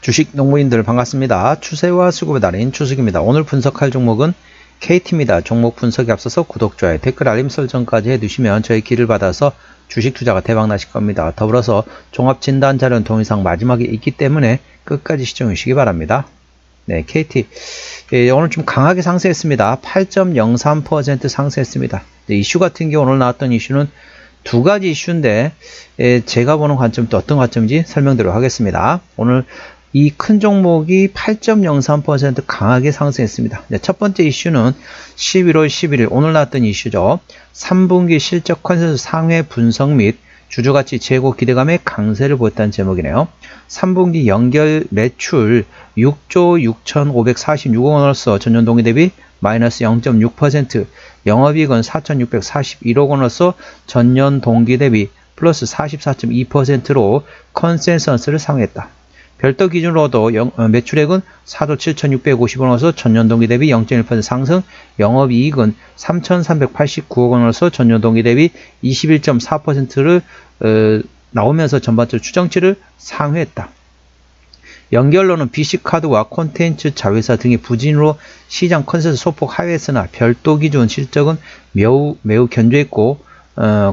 주식 농부인들 반갑습니다. 추세와 수급의 달인 추석입니다. 오늘 분석할 종목은 KT입니다. 종목 분석에 앞서서 구독, 좋아요, 댓글, 알림 설정까지 해두시면 저희 길을 받아서 주식 투자가 대박 나실 겁니다. 더불어서 종합진단 자료는 동영상 마지막에 있기 때문에 끝까지 시청해 주시기 바랍니다. 네, KT 오늘 좀 강하게 상승했습니다. 8.03% 상승했습니다. 이슈 같은 경우 오늘 나왔던 이슈는 두 가지 이슈인데 제가 보는 관점은 또 어떤 관점인지 설명드리도록 하겠습니다. 오늘 이 큰 종목이 8.03% 강하게 상승했습니다. 첫 번째 이슈는 11월 11일 오늘 나왔던 이슈죠. 3분기 실적 컨센서스 상회 분석 및 주주가치 재고 기대감의 강세를 보였다는 제목이네요. 3분기 연결 매출 6조 6,546억 원으로서 전년 동기 대비 마이너스 0.6%, 영업이익은 4,641억 원으로서 전년 동기 대비 플러스 44.2%로 컨센서스를 상회했다. 별도 기준으로도 매출액은 4조 7,650원으로서 전년 동기 대비 0.1% 상승, 영업이익은 3,389억 원으로서 전년 동기 대비 21.4%를 나오면서 전반적으로 추정치를 상회했다. 연결로는 BC카드와 콘텐츠 자회사 등의 부진으로 시장 컨센서스 소폭 하회했으나 별도 기준 실적은 매우 견조했고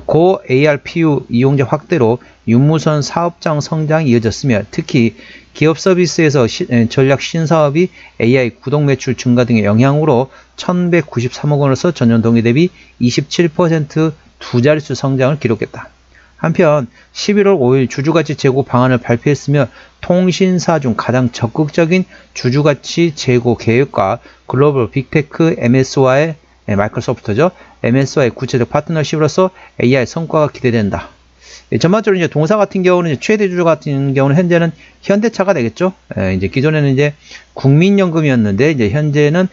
고 ARPU 이용자 확대로 유무선 사업장 성장이 이어졌으며 특히 기업 서비스에서 전략 신사업이 AI 구독 매출 증가 등의 영향으로 1,193억 원으로서 전년 동기 대비 27% 두 자릿수 성장을 기록했다. 한편 11월 5일 주주가치 재고 방안을 발표했으며 통신사 중 가장 적극적인 주주가치 재고 계획과 글로벌 빅테크 MS와의 마이크로소프트죠. MS와의 구체적 파트너십으로서 AI 성과가 기대된다. 전반적으로 이제 동사 같은 경우는 최대 주주 같은 경우는 현재는 현대차가 되겠죠. 이제 기존에는 이제 국민연금이었는데 이제 현재는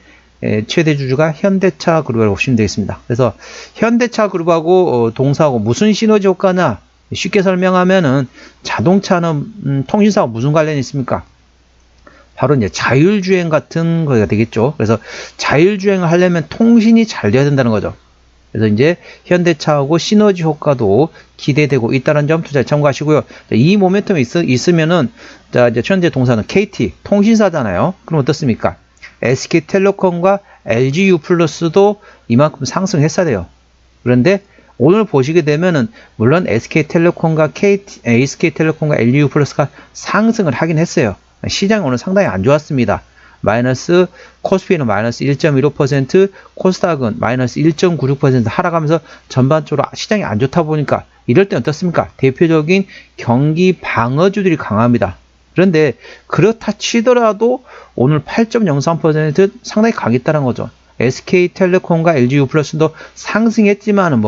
최대 주주가 현대차 그룹이라고 보시면 되겠습니다. 그래서 현대차 그룹하고 동사하고 무슨 시너지 효과나 쉽게 설명하면은 자동차는 통신사와 무슨 관련이 있습니까? 바로 이제 자율주행 같은 거가 되겠죠. 그래서 자율주행을 하려면 통신이 잘 돼야 된다는 거죠. 그래서 이제 현대차하고 시너지 효과도 기대되고 있다는 점 투자에 참고하시고요. 이 모멘텀이 있으면은 자 이제 현재 동사는 KT 통신사잖아요. 그럼 어떻습니까? SK텔레콤과 LG유플러스도 이만큼 상승했어야 돼요. 그런데 오늘 보시게 되면은 물론 SK텔레콤과 SK텔레콤과 LG유플러스가 상승을 하긴 했어요. 시장이 오늘 상당히 안 좋았습니다. 마이너스 코스피는 마이너스 1.15%, 코스닥은 마이너스 1.96% 하락하면서 전반적으로 시장이 안 좋다 보니까 이럴 때 어떻습니까? 대표적인 경기 방어주들이 강합니다. 그런데 그렇다 치더라도 오늘 8.03% 상당히 강했다는 거죠. SK텔레콤과 LG유플러스도 상승했지만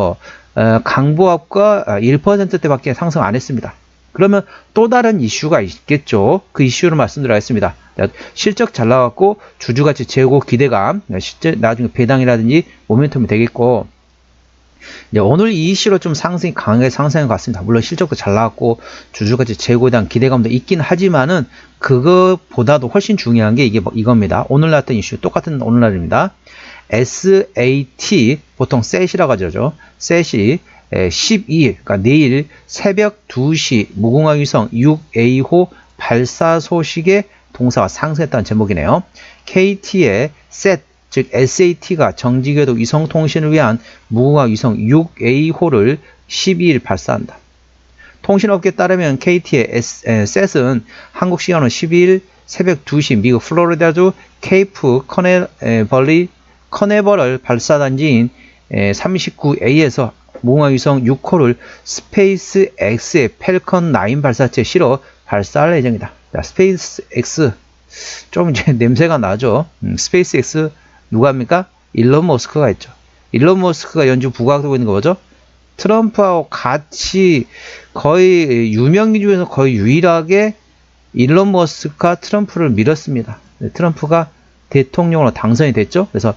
강보합과 1%대밖에 상승 안 했습니다. 그러면 또 다른 이슈가 있겠죠. 그 이슈를 말씀드리겠습니다. 실적 잘 나왔고 주주가치 재고 기대감, 실제 나중에 배당이라든지 모멘텀이 되겠고 이제 오늘 이 이슈로 좀 상승이 강하게 상승한 것 같습니다. 물론 실적도 잘 나왔고 주주가치 재고에 대한 기대감도 있긴 하지만은 그것보다도 훨씬 중요한 게 이겁니다. 오늘 나왔던 이슈 똑같은 오늘 날입니다. SAT 보통 셋이라고 하죠. 셋이 12일, 그러니까 내일 새벽 2시 무궁화 위성 6A호 발사 소식에 동사가 상승했다는 제목이네요. KT의 SAT, 즉 SAT가 정지궤도 위성통신을 위한 무궁화 위성 6A호를 12일 발사한다. 통신업계에 따르면 KT의 SAT은 한국 시간으로 12일 새벽 2시 미국 플로리다주 케이프 커네버럴 발사단지인 39A에서 무궁화 위성 6호를 스페이스 X의 펠컨 9 발사체에 실어 발사할 예정이다. 자, 스페이스 X 좀 이제 냄새가 나죠. 스페이스 X 누가 합니까? 일론 머스크가 했죠. 일론 머스크가 연주 부각하고 있는 거 뭐죠? 트럼프하고 같이 거의 유명인 중에서 거의 유일하게 일론 머스크가 트럼프를 밀었습니다. 트럼프가 대통령으로 당선이 됐죠. 그래서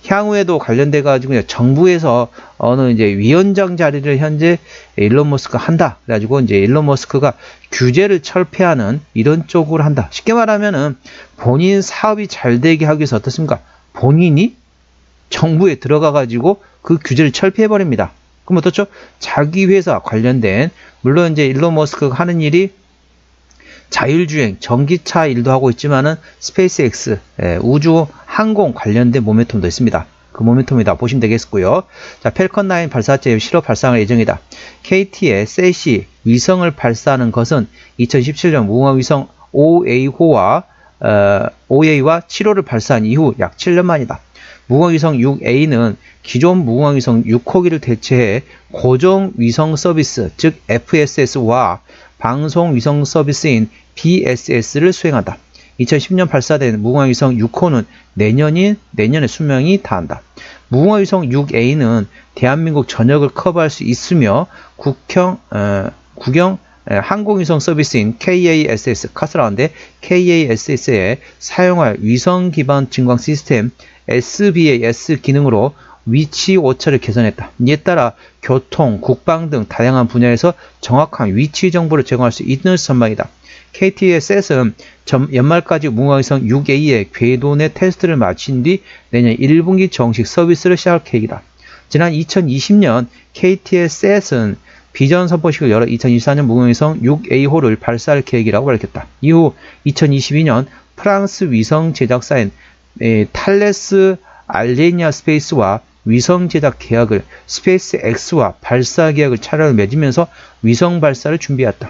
향후에도 관련돼 가지고 정부에서 어느 이제 위원장 자리를 현재 일론 머스크가 한다. 그래가지고 이제 일론 머스크가 규제를 철폐하는 이런 쪽으로 한다. 쉽게 말하면은 본인 사업이 잘 되게 하기 위해서 어떻습니까? 본인이 정부에 들어가 가지고 그 규제를 철폐해 버립니다. 그럼 어떻죠? 자기 회사 관련된 물론 이제 일론 머스크가 하는 일이 자율주행, 전기차 일도 하고 있지만은 스페이스X, 우주 항공 관련된 모멘텀도 있습니다. 그 모멘텀이다 보시면 되겠고요. 자, 펠컨 9 발사체 실험 발사할 예정이다. KT의 셋이 위성을 발사하는 것은 2017년 무궁화위성 OA와 7호를 발사한 이후 약 7년 만이다. 무궁화위성 6A는 기존 무궁화위성 6호기를 대체해 고정 위성 서비스, 즉 FSS와 방송 위성 서비스인 BSS를 수행한다. 2010년 발사된 무궁화위성 6호는 내년에 수명이 다한다. 무궁화위성 6A는 대한민국 전역을 커버할 수 있으며 국경 항공위성 서비스인 KASS, 카스라운데 KASS에 사용할 위성 기반 증강 시스템 SBAS 기능으로 위치 오차를 개선했다. 이에 따라 교통, 국방 등 다양한 분야에서 정확한 위치 정보를 제공할 수 있는 전망이다. KT의 셋은 연말까지 무궁화위성 6A의 궤도 내 테스트를 마친 뒤 내년 1분기 정식 서비스를 시작할 계획이다. 지난 2020년 KT의 셋은 비전 선포식을 열어 2024년 무궁화위성 6A호를 발사할 계획이라고 밝혔다. 이후 2022년 프랑스 위성 제작사인 탈레스 알제니아 스페이스와 위성 제작 계약을 스페이스X와 발사 계약을 차례로 맺으면서 위성 발사를 준비했다.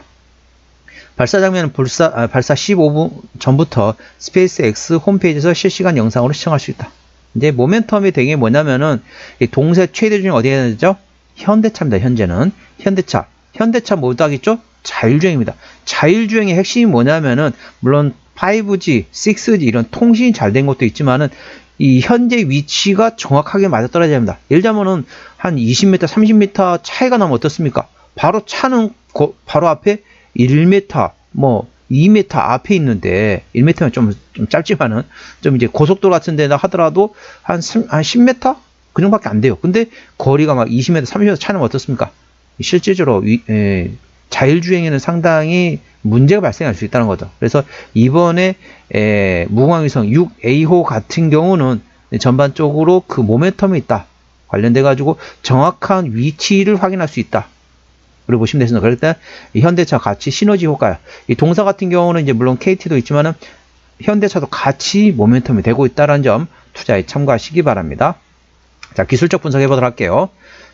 발사 장면은 발사 15분 전부터 스페이스X 홈페이지에서 실시간 영상으로 시청할 수 있다. 이제 모멘텀이 되게 뭐냐면은 동세 최대 중에 어디에 되죠? 현대차입니다. 현재는 현대차 뭐도 하겠죠? 자율주행입니다. 자율주행의 핵심이 뭐냐면은 물론 5G, 6G 이런 통신이 잘 된 것도 있지만은 이 현재 위치가 정확하게 맞아떨어져야 합니다. 예를 들자면은 한 20m, 30m 차이가 나면 어떻습니까? 바로 차는 바로 앞에 1m, 뭐 2m 앞에 있는데 1m면 좀 짧지만은 좀 이제 고속도로 같은 데나 하더라도 한 10m 그 정도밖에 안 돼요. 근데 거리가 막 20m, 30m 차이면 어떻습니까? 실질적으로 자율주행에는 상당히 문제가 발생할 수 있다는 거죠. 그래서 이번에 무궁화위성 6A호 같은 경우는 전반적으로 그 모멘텀이 있다. 관련돼 가지고 정확한 위치를 확인할 수 있다. 그리고 보시면 되겠습니다. 그럴 때 현대차 같이 시너지 효과야. 이 동사 같은 경우는 이제 물론 KT도 있지만은 현대차도 같이 모멘텀이 되고 있다는 점 투자에 참고하시기 바랍니다. 자, 기술적 분석해 보도록 할게요.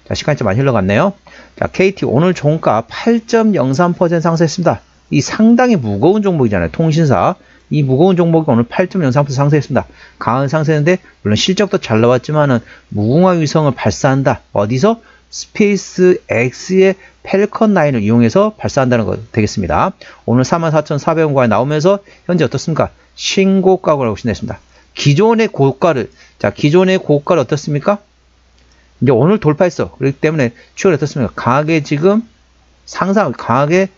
자, 시간이 좀 많이 흘러갔네요. 자, KT 오늘 종가 8.03% 상승했습니다. 이 상당히 무거운 종목이잖아요. 통신사. 이 무거운 종목이 오늘 8.03% 상승했습니다. 강한 상승인데 물론 실적도 잘 나왔지만은 무궁화 위성을 발사한다. 어디서? 스페이스X의 펠컨 9을 이용해서 발사한다는 거 되겠습니다. 오늘 44,400원가에 나오면서 현재 어떻습니까? 신고가를 보시겠습니다. 기존의 고가를 어떻습니까? 이제 오늘 돌파했어. 그렇기 때문에 추월이 어떻습니까? 강하게 지금 강하게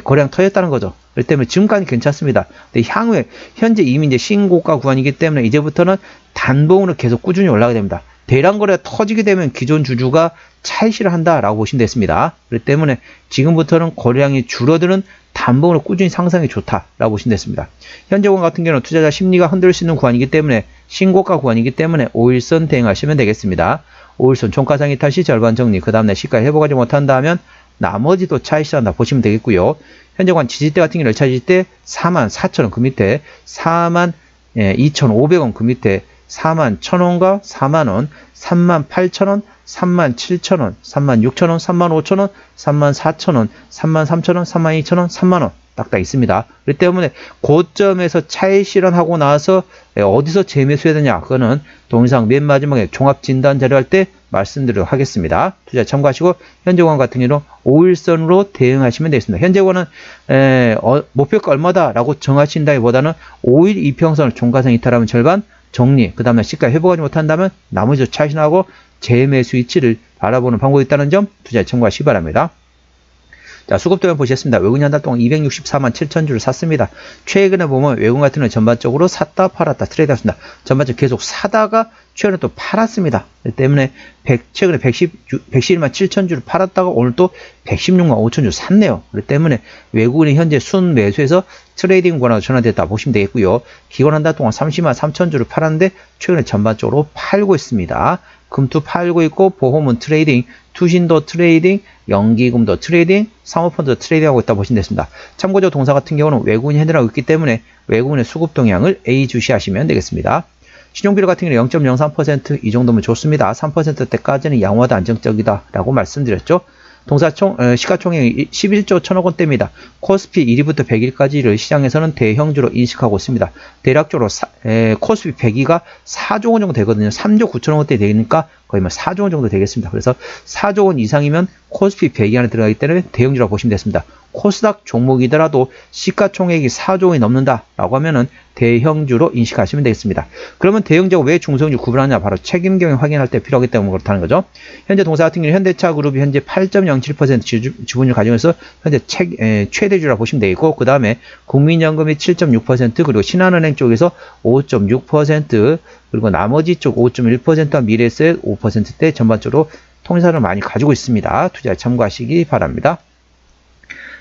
거래량 터졌다는 거죠. 그렇기 때문에 지금까지 괜찮습니다. 근데 향후에 현재 이미 이제 신고가 구간이기 때문에 이제부터는 단봉으로 계속 꾸준히 올라가게 됩니다. 대량 거래가 터지게 되면 기존 주주가 차익실을 한다라고 보시면 되겠습니다. 그렇기 때문에 지금부터는 거래량이 줄어드는 단봉으로 꾸준히 상승이 좋다라고 보시면 되겠습니다. 현재 구간 같은 경우는 투자자 심리가 흔들릴 수 있는 구간이기 때문에 신고가 구간이기 때문에 5일선 대응하시면 되겠습니다. 5일선 종가상이 탈시 절반 정리, 그 다음날 시가 회복하지 못한다면 나머지도 차익실한다 보시면 되겠고요. 현재 구간 지지대 같은 경우는 지지대 44,000원 그 밑에 42,500원 그 밑에 41,000원과 4만원, 38,000원, 37,000원, 36,000원, 35,000원, 34,000원, 33,000원, 32,000원, 3만원 딱딱 있습니다. 그렇기 때문에 고점에서 차익 실현하고 나서 어디서 재매수해야 되냐, 그거는 동영상 맨 마지막에 종합진단 자료할 때 말씀드리도록 하겠습니다. 투자 참고하시고 현재 구간 같은 경우는 5일선으로 대응하시면 되겠습니다. 현재 구간은 목표가 얼마다 라고 정하신다기보다는 5일 이평선을 종가상 이탈하면 절반 정리, 그 다음에 시가 회복하지 못한다면 나머지 차익신하고 재매수 위치를 바라보는 방법이 있다는 점 투자에 참고하시기 바랍니다. 자, 수급도면 보시겠습니다. 외국인 한 달 동안 264만 7천 주를 샀습니다. 최근에 보면 외국인 같은 경우는 전반적으로 샀다 팔았다 트레이드 했습니다. 전반적으로 계속 사다가 최근에 또 팔았습니다. 그렇기 때문에 최근에 111만 7천 주를 팔았다가 오늘 또 116만 5천 주 샀네요. 그렇기 때문에 외국인이 현재 순 매수에서 트레이딩 권한으로 전환됐다 보시면 되겠고요. 기관 한 달 동안 30만 3천 주를 팔았는데 최근에 전반적으로 팔고 있습니다. 금투 팔고 있고 보험은 트레이딩 투신도 트레이딩, 연기금도 트레이딩, 사모펀드 트레이딩하고 있다 보시면 되겠습니다. 참고적으로 동사 같은 경우는 외국인이 핸들하고 있기 때문에 외국인의 수급 동향을 A 주시하시면 되겠습니다. 신용비율 같은 경우는 0.03%, 이 정도면 좋습니다. 3%대까지는 양호하다 안정적이다 라고 말씀드렸죠. 시가총액이 11조 1천억 원대입니다. 코스피 1위부터 100위까지를 시장에서는 대형주로 인식하고 있습니다. 대략적으로 코스피 100위가 4조 원 정도 되거든요. 3조 9천억 원대 되니까 거의 4조 원 정도 되겠습니다. 그래서 4조 원 이상이면 코스피 100위 안에 들어가기 때문에 대형주라고 보시면 되겠습니다. 코스닥 종목이더라도 시가총액이 4조 원이 넘는다 라고 하면은 대형주로 인식하시면 되겠습니다. 그러면 대형주와 왜 중소형주 구분하냐? 바로 책임경영 확인할 때 필요하기 때문에 그렇다는 거죠. 현재 동사 같은 경우는 현대차 그룹이 현재 8.07% 지분율 가지고서 현재 최대주라고 보시면 되겠고, 그 다음에 국민연금이 7.6%, 그리고 신한은행 쪽에서 5.6%, 그리고 나머지 쪽 5.1%와 미래에셋 5%대 전반적으로 통신사를 많이 가지고 있습니다. 투자에 참고하시기 바랍니다.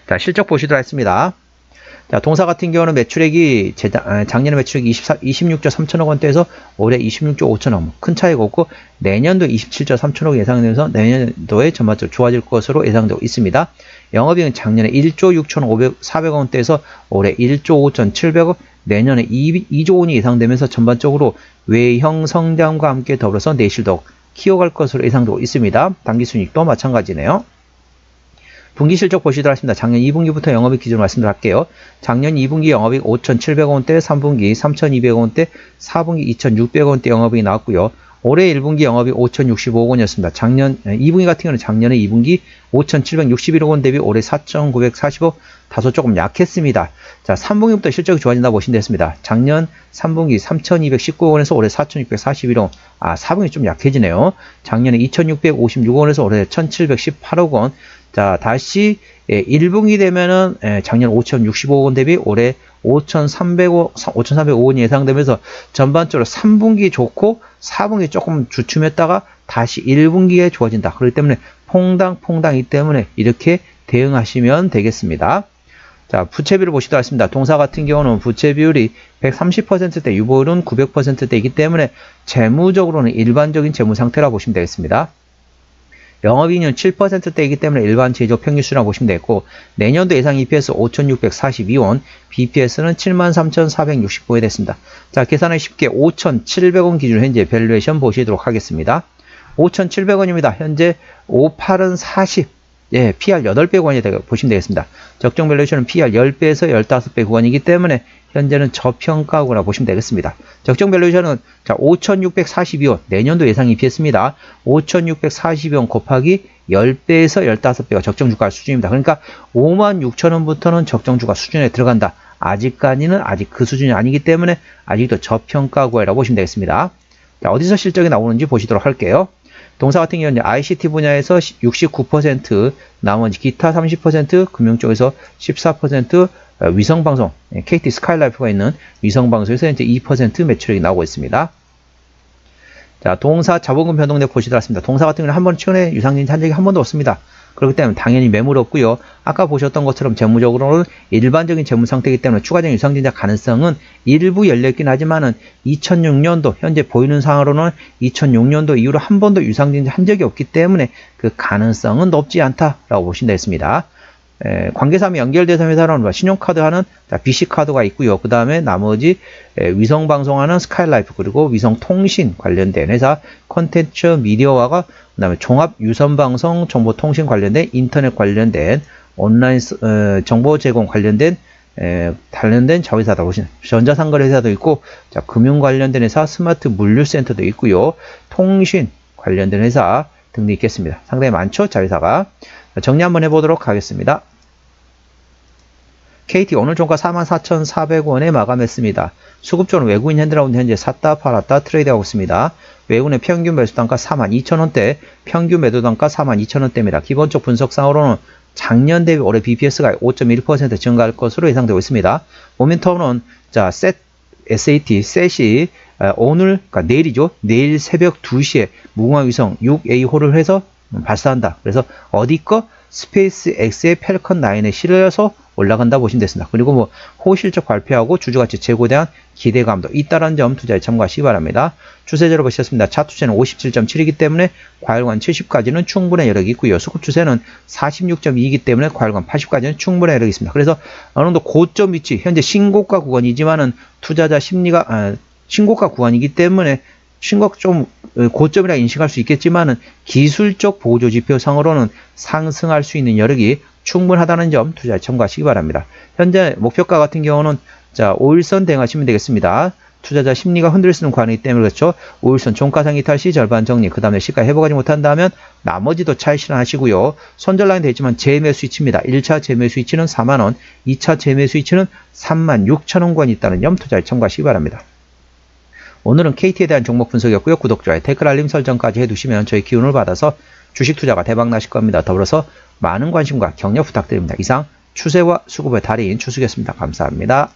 자, 실적 보시도록 하겠습니다. 자, 동사 같은 경우는 매출액이 작년에 매출액이 26조 3천억 원대에서 올해 26조 5천억, 큰 차이가 없고 내년도 27조 3천억 예상되면서 내년도에 전반적으로 좋아질 것으로 예상되고 있습니다. 영업이익은 작년에 1조 6천 400억 원대에서 올해 1조 5천 700억, 내년에 2조 원이 예상되면서 전반적으로 외형 성장과 함께 더불어서 내실도 키워갈 것으로 예상되고 있습니다. 당기순이익도 마찬가지네요. 분기 실적 보시도록 하겠습니다. 작년 2분기부터 영업이익 기준으로 말씀드릴게요. 작년 2분기 영업이익 5,700원대, 3분기 3,200원대, 4분기 2,600원대 영업이익이 나왔고요. 올해 1분기 영업이익 5,065억 원이었습니다. 작년 2분기 같은 경우는 작년에 2분기 5,761억 원 대비 올해 4,940억, 다소 조금 약했습니다. 자, 3분기부터 실적이 좋아진다 보시면 되겠습니다. 작년 3분기 3,219억 원에서 올해 4,641억 원, 4분기 좀 약해지네요. 작년에 2,656억 원에서 올해 1,718억 원. 자, 다시 1분기 되면은 작년 5,065억 원 대비 올해 5,305원 예상되면서 전반적으로 3분기 좋고 4분기 조금 주춤했다가 다시 1분기에 좋아진다. 그렇기 때문에 퐁당퐁당이기 때문에 이렇게 대응하시면 되겠습니다. 자, 부채비율을 보시도록 하겠습니다. 동사 같은 경우는 부채비율이 130%대, 유보율은 900%대이기 때문에 재무적으로는 일반적인 재무 상태라고 보시면 되겠습니다. 영업이익은 7%대이기 때문에 일반 제조 평균 수준이라고 보시면 되겠고, 내년도 예상 EPS 5,642원, BPS는 73,469원이 됐습니다. 자, 계산을 쉽게 5,700원 기준 현재 밸류에이션 보시도록 하겠습니다. 5,700원입니다. 현재 58은 40. 예, PR 8배 구간이 보시면 되겠습니다. 적정 밸류에이션은 PR 10배에서 15배 구간이기 때문에 현재는 저평가구나 보시면 되겠습니다. 적정 밸류에이션은 자, 5,642원, 내년도 예상 EPS입니다. 5,642원 곱하기 10배에서 15배가 적정 주가 수준입니다. 그러니까 56,000원부터는 적정 주가 수준에 들어간다. 아직까지는 아직 그 수준이 아니기 때문에 아직도 저평가구라고 보시면 되겠습니다. 자, 어디서 실적이 나오는지 보시도록 할게요. 동사 같은 경우는 ICT 분야에서 69%, 나머지 기타 30%, 금융 쪽에서 14%, 위성방송, KT 스카이라이프가 있는 위성방송에서 현재 2% 매출액이 나오고 있습니다. 자, 동사 자본금 변동력 보시도록 하겠습니다. 동사 같은 경우는 한 번 최근에 유상증자 한 적이 한 번도 없습니다. 그렇기 때문에 당연히 매물 없고요. 아까 보셨던 것처럼 재무적으로는 일반적인 재무 상태이기 때문에 추가적인 유상증자 가능성은 일부 열려있긴 하지만은 2006년도 현재 보이는 상황으로는 2006년도 이후로 한 번도 유상증자 한 적이 없기 때문에 그 가능성은 높지 않다라고 보시면 되겠습니다. 관계사항이 연결된 회사로는 신용카드 하는 BC카드가 있고요. 그 다음에 나머지 위성방송하는 스카이라이프, 그리고 위성통신 관련된 회사, 콘텐츠 미디어화가, 그 다음에 종합유선방송 정보통신 관련된 인터넷 관련된 온라인 정보 제공 관련된 자회사다 보시면 전자상거래 회사도 있고, 자, 금융 관련된 회사, 스마트 물류센터도 있고요. 통신 관련된 회사 등등 있겠습니다. 상당히 많죠, 자회사가. 정리 한번 해보도록 하겠습니다. KT 오늘 종가 44,400원에 마감했습니다. 수급적으로 외국인 핸들하고는 현재 샀다 팔았다 트레이드하고 있습니다. 외국인의 평균 매수 단가 42,000원대, 평균 매도 단가 42,000원대입니다. 기본적 분석상으로는 작년 대비 올해 BPS가 5.1% 증가할 것으로 예상되고 있습니다. 모멘텀은 자, 셋이 오늘, 그러니까 내일이죠. 내일 새벽 2시에 무궁화위성 6A호를 해서 발사한다. 그래서 어디 거? 스페이스 X의 펠컨 9에 실어서 올라간다 보시면 됐습니다. 그리고 뭐 호실적 발표하고 주주가치 제고에 대한 기대감도 있다라는 점 투자에 참고하시기 바랍니다. 추세대로 보셨습니다. 차트 추세는 57.7이기 때문에 과열관 70까지는 충분한 여력이 있고요. 수급 추세는 46.2이기 때문에 과열관 80까지는 충분한 여력이 있습니다. 그래서 어느 정도 고점 위치, 현재 신고가 구간이지만은 투자자 심리가 신고가 구간이기 때문에 좀 고점이라 인식할 수 있겠지만은 기술적 보조 지표상으로는 상승할 수 있는 여력이 충분하다는 점 투자에 참고하시기 바랍니다. 현재 목표가 같은 경우는 자 5일선 대응하시면 되겠습니다. 투자자 심리가 흔들 수 있는 구간이기 때문에 그렇죠. 5일선 종가상 이탈 시 절반 정리, 그 다음에 시가 회복하지 못한다면 나머지도 차익 실현하시고요. 손절라인 되어 있지만 재매수 위치입니다. 1차 재매수 위치는 4만원, 2차 재매수 위치는 36,000원 구간이 있다는 점 투자에 참고하시기 바랍니다. 오늘은 KT에 대한 종목 분석이었고요. 구독, 좋아요, 댓글 알림 설정까지 해두시면 저희 기운을 받아서 주식 투자가 대박 나실 겁니다. 더불어서 많은 관심과 격려 부탁드립니다. 이상 추세와 수급의 달인 추수겠습니다. 감사합니다.